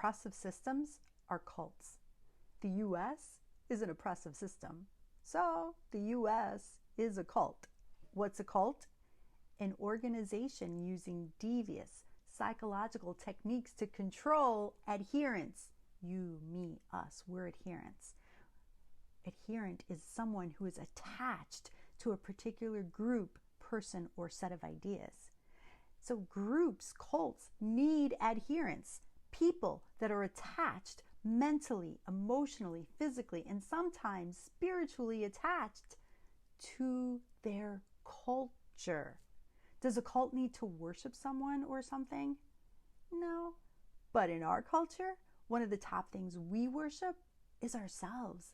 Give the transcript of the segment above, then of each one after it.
oppressive systems are cults. The US is an oppressive system, so the US is a cult. What's a cult? An organization using devious psychological techniques to control adherents. You, me, us, we're adherents. Adherent is someone who is attached to a particular group, person, or set of ideas. So groups, cults, need adherents, people that are attached mentally, emotionally, physically, and sometimes spiritually attached to their culture. Does a cult need to worship someone or something? No. But in our culture, one of the top things we worship is ourselves.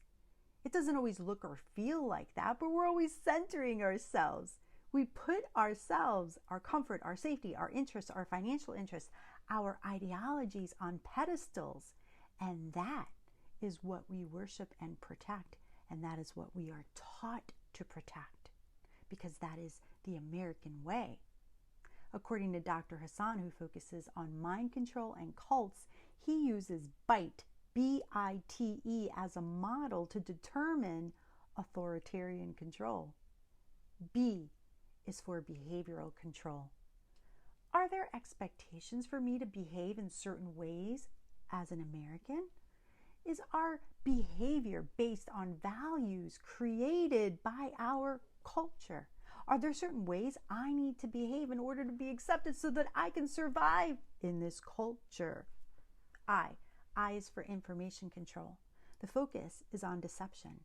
It doesn't always look or feel like that, but we're always centering ourselves. We put ourselves, our comfort, our safety, our interests, our financial interests, our ideologies on pedestals. And that is what we worship and protect. And that is what we are taught to protect, because that is the American way. According to Dr. Hassan, who focuses on mind control and cults, he uses BITE, B-I-T-E, as a model to determine authoritarian control. B is for behavioral control. Are there expectations for me to behave in certain ways as an American? Is our behavior based on values created by our culture? Are there certain ways I need to behave in order to be accepted so that I can survive in this culture? I is for information control. The focus is on deception.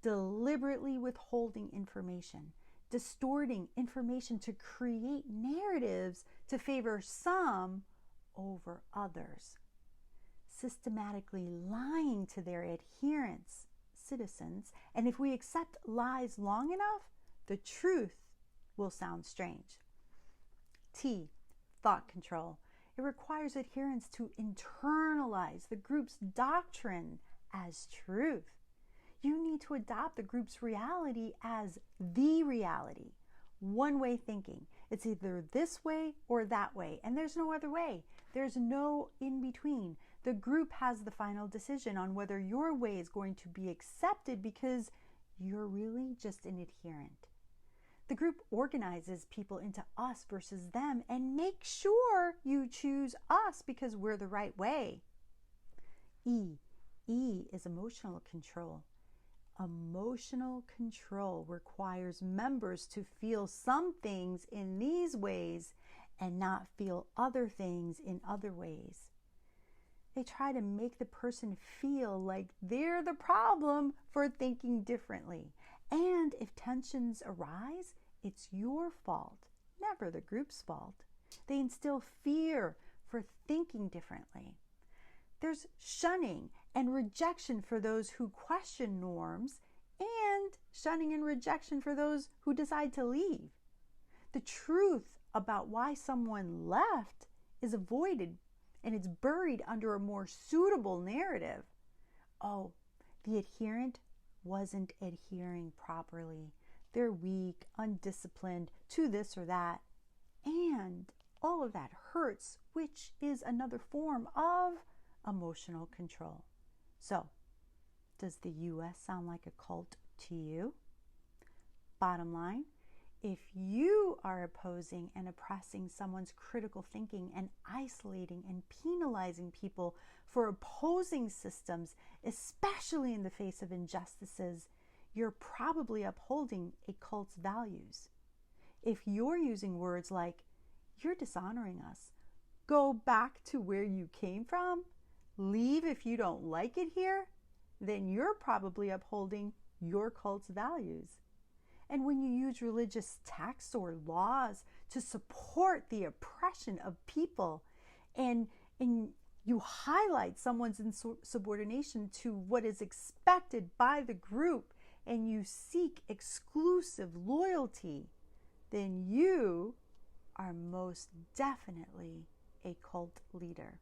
Deliberately withholding information, distorting information to create narratives to favor some over others. Systematically lying to their adherents, citizens, and if we accept lies long enough, the truth will sound strange. T, thought control. It requires adherents to internalize the group's doctrine as truth. You need to adopt the group's reality as the reality. One-way thinking. It's either this way or that way, and there's no other way. There's no in between. The group has the final decision on whether your way is going to be accepted because you're really just an adherent. The group organizes people into us versus them and makes sure you choose us because we're the right way. E is emotional control. Emotional control requires members to feel some things in these ways and not feel other things in other ways. They try to make the person feel like they're the problem for thinking differently. And if tensions arise, it's your fault, never the group's fault. They instill fear for thinking differently. There's shunning and rejection for those who question norms, and shunning and rejection for those who decide to leave. The truth about why someone left is avoided, and it's buried under a more suitable narrative. Oh, the adherent wasn't adhering properly. They're weak, undisciplined, to this or that. And all of that hurts, which is another form of emotional control. So, does the US sound like a cult to you? Bottom line, if you are opposing and oppressing someone's critical thinking and isolating and penalizing people for opposing systems, especially in the face of injustices, you're probably upholding a cult's values. If you're using words like, "You're dishonoring us," "Go back to where you came from," "Leave if you don't like it here," then you're probably upholding your cult's values. And when you use religious texts or laws to support the oppression of people, and you highlight someone's insubordination to what is expected by the group, and you seek exclusive loyalty, then you are most definitely a cult leader.